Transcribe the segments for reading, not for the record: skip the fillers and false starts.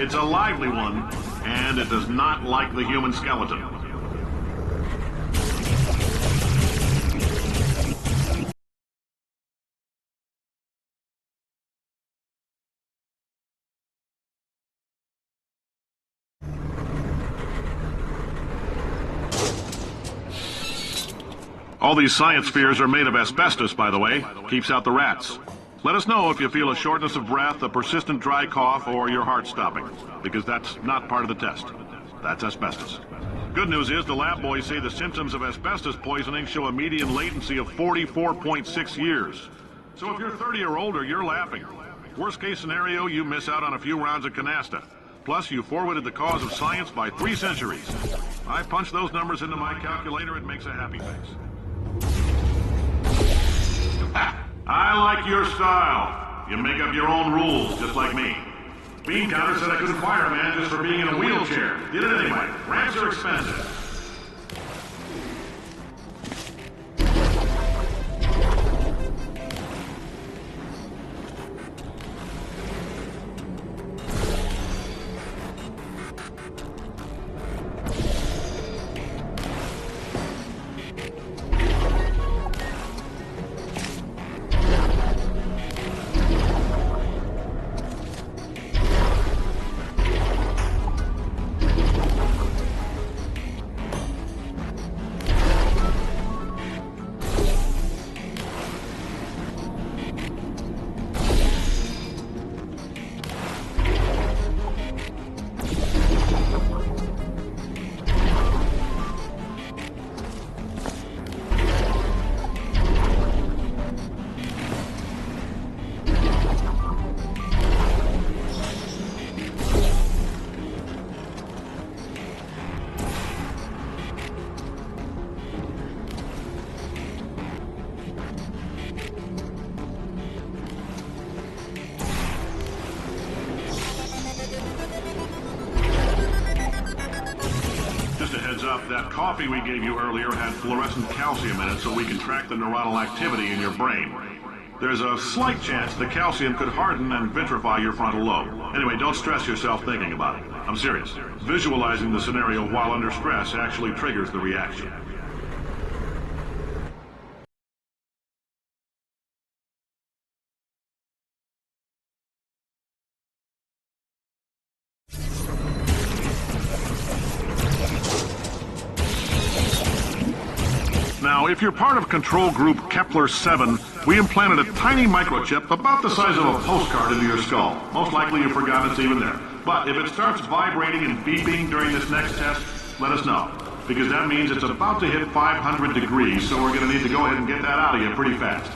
It's a lively one, and it does not like the human skeleton. All these science spheres are made of asbestos, by the way. Keeps out the rats. Let us know if you feel a shortness of breath, a persistent dry cough, or your heart stopping, because that's not part of the test. That's asbestos. Good news is the lab boys say the symptoms of asbestos poisoning show a median latency of 44.6 years. So if you're 30 or older, you're laughing. Worst case scenario, you miss out on a few rounds of canasta. Plus, you forwarded the cause of science by 3 centuries. I punch those numbers into my calculator, it makes a happy face. I like your style. You make up your own rules, just like me. Bean Counter said I couldn't fire a man just for being in a wheelchair. Did it anyway. Ramps are expensive. That coffee we gave you earlier had fluorescent calcium in it so we can track the neuronal activity in your brain. There's a slight chance the calcium could harden and vitrify your frontal lobe. Anyway, don't stress yourself thinking about it. I'm serious. Visualizing the scenario while under stress actually triggers the reaction. Now, if you're part of control group Kepler-7, we implanted a tiny microchip about the size of a postcard into your skull. Most likely you've forgotten it's even there. But if it starts vibrating and beeping during this next test, let us know. Because that means it's about to hit 500 degrees, so we're going to need to go ahead and get that out of you pretty fast.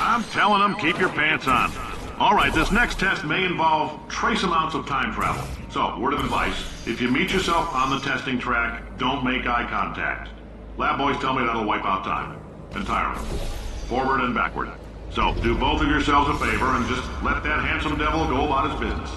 I'm telling them, keep your pants on. All right, this next test may involve trace amounts of time travel. So, word of advice, if you meet yourself on the testing track, don't make eye contact. Lab boys tell me that'll wipe out time. Entirely. Forward and backward. So, do both of yourselves a favor and just let that handsome devil go about his business.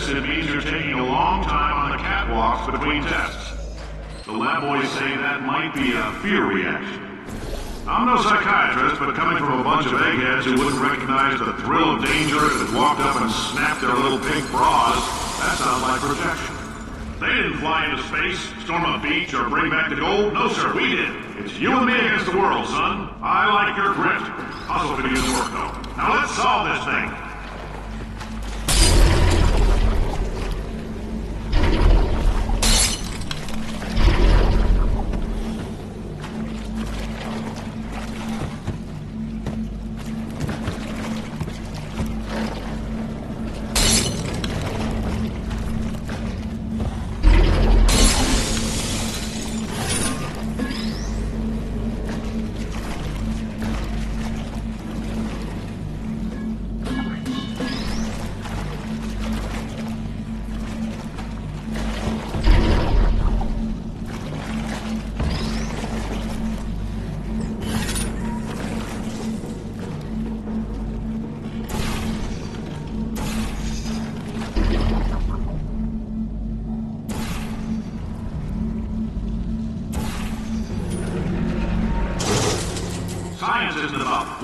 It means you're taking a long time on the catwalks between tests. The lab boys say that might be a fear reaction. I'm no psychiatrist, but coming from a bunch of eggheads who wouldn't recognize the thrill of danger if it walked up and snapped their little pink bras, that sounds like projection. They didn't fly into space, storm a beach, or bring back the gold. No, sir, we did. It's you and me against the world, son. I like your grit. Hustle could use work, though. Now let's solve this thing.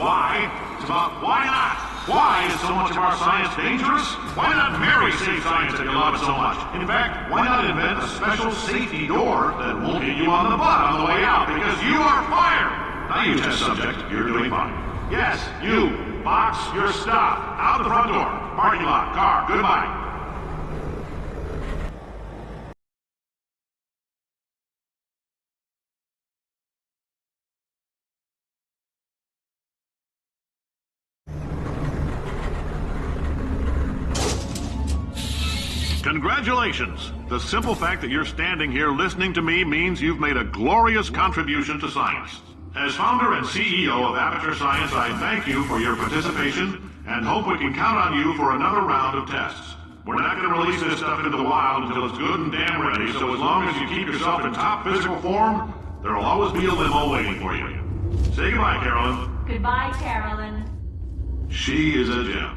why. It's about why not. Why is so much of our science dangerous? Why not marry safe science if you love it so much? In fact, why not invent a special safety door that won't hit you on the butt on the way out because you are fired? Now you test subject, you're doing fine. Yes, you. Box your stuff. Out the front door. Parking lot. Car. Goodbye. Congratulations! The simple fact that you're standing here listening to me means you've made a glorious contribution to science. As founder and CEO of Aperture Science, I thank you for your participation and hope we can count on you for another round of tests. We're not going to release this stuff into the wild until it's good and damn ready, so as long as you keep yourself in top physical form, there'll always be a limo waiting for you. Say goodbye, Carolyn. Goodbye, Carolyn. She is a gem.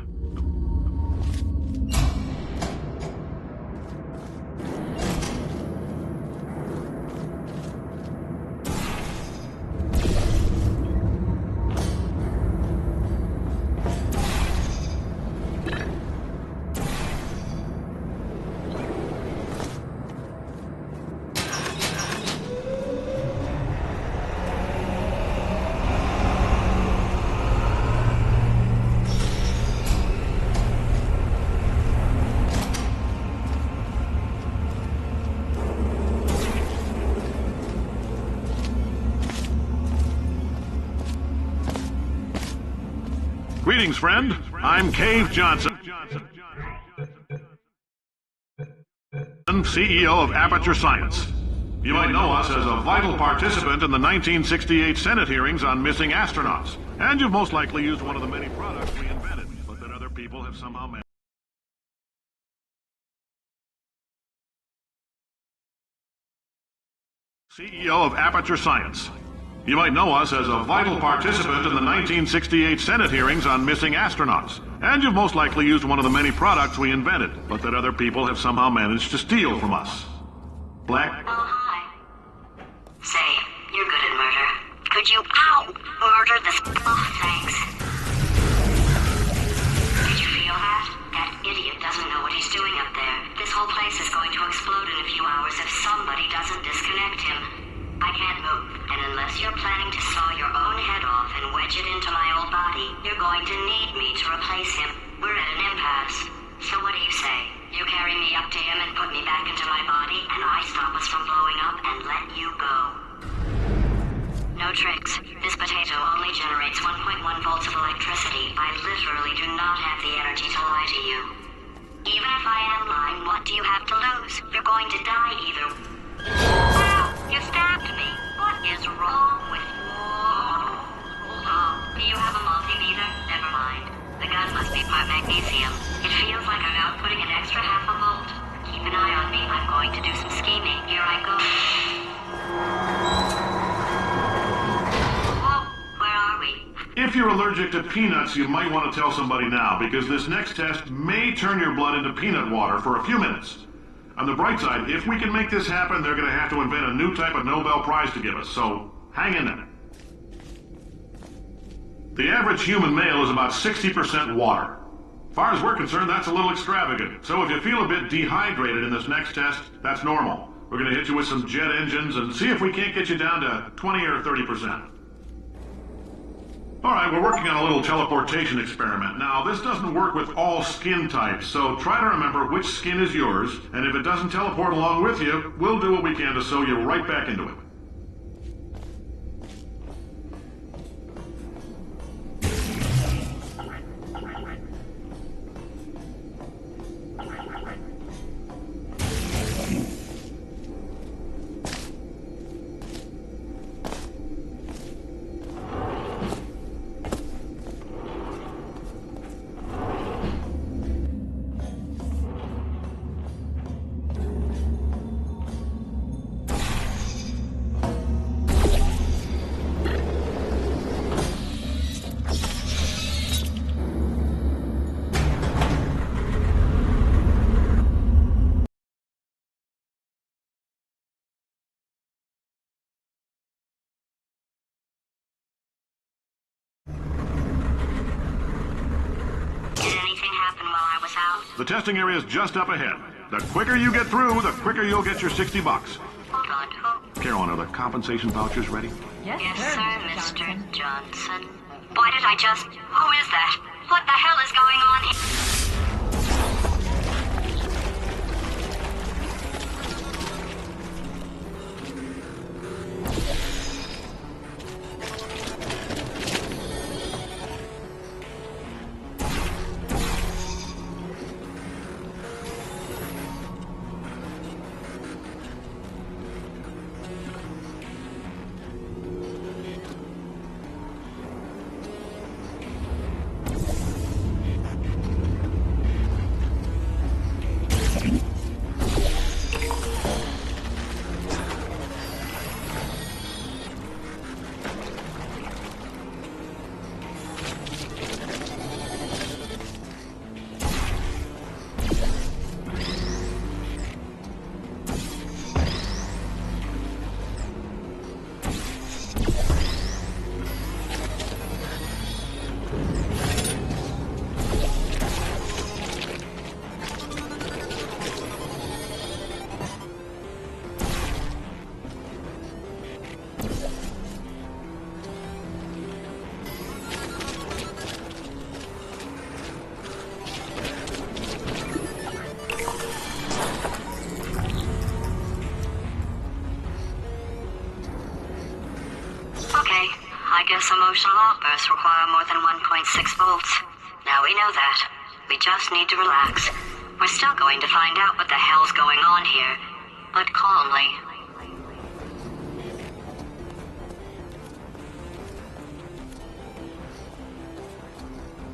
Greetings, friend. I'm Cave Johnson, CEO of Aperture Science. You might know us as a vital participant in the 1968 Senate hearings on missing astronauts. And you've most likely used one of the many products we invented, but that other people have somehow managed. CEO of Aperture Science. You might know us as a vital participant in the 1968 Senate hearings on missing astronauts. And you've most likely used one of the many products we invented, but that other people have somehow managed to steal from us. Black? Oh, hi. Say, you're good at murder. Could you, murder this... Oh, thanks. Did you feel that? That idiot doesn't know what he's doing up there. This whole place is going to explode in a few hours if somebody doesn't disconnect him. I can't move, and unless you're planning to saw your own head off and wedge it into my old body, you're going to need me to replace him. We're at an impasse. So what do you say? You carry me up to him and put me back into my body, and I stop us from blowing up and let you go. No tricks. This potato only generates 1.1 volts of electricity. I literally do not have the energy to lie to you. Even if I am lying, what do you have to lose? You're going to die either. You stabbed me. What is wrong with you? Oh, do you have a multimeter? Never mind. The gun must be part magnesium. It feels like I'm outputting an extra half a volt. Keep an eye on me. I'm going to do some scheming. Here I go. Whoa, where are we? If you're allergic to peanuts, you might want to tell somebody now, because this next test may turn your blood into peanut water for a few minutes. On the bright side, if we can make this happen, they're going to have to invent a new type of Nobel Prize to give us, so hang in there. The average human male is about 60% water. As far as we're concerned, that's a little extravagant. So if you feel a bit dehydrated in this next test, that's normal. We're going to hit you with some jet engines and see if we can't get you down to 20 or 30%. All right, we're working on a little teleportation experiment. Now, this doesn't work with all skin types, so try to remember which skin is yours, and if it doesn't teleport along with you, we'll do what we can to sew you right back into it. The testing area is just up ahead. The quicker you get through, the quicker you'll get your $60. Hold on, who? Carolyn, are the compensation vouchers ready? Yes, sir, Mr. Johnson. Why did I just... Who is that? What the hell is going on here? I guess emotional outbursts require more than 1.6 volts. Now we know that. We just need to relax. We're still going to find out what the hell's going on here, but calmly.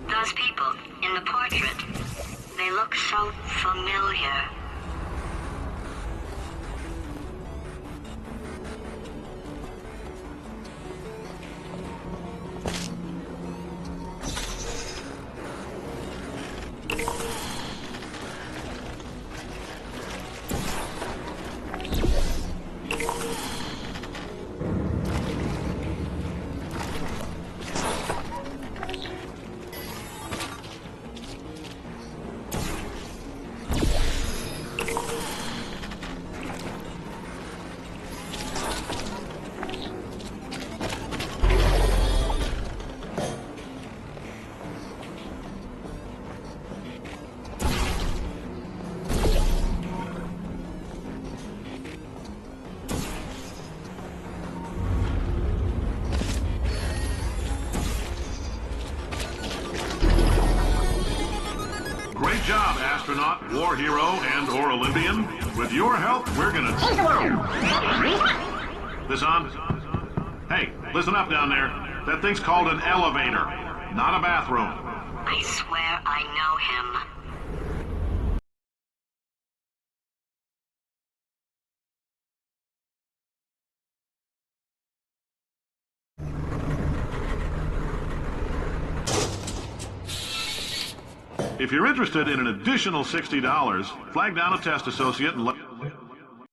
Those people in the portrait, they look so familiar. Great job, astronaut, war hero, and/or Olympian. With your help, we're gonna... This on? Hey, listen up down there. That thing's called an elevator, not a bathroom. I swear I know him. If you're interested in an additional $60, flag down a test associate and let...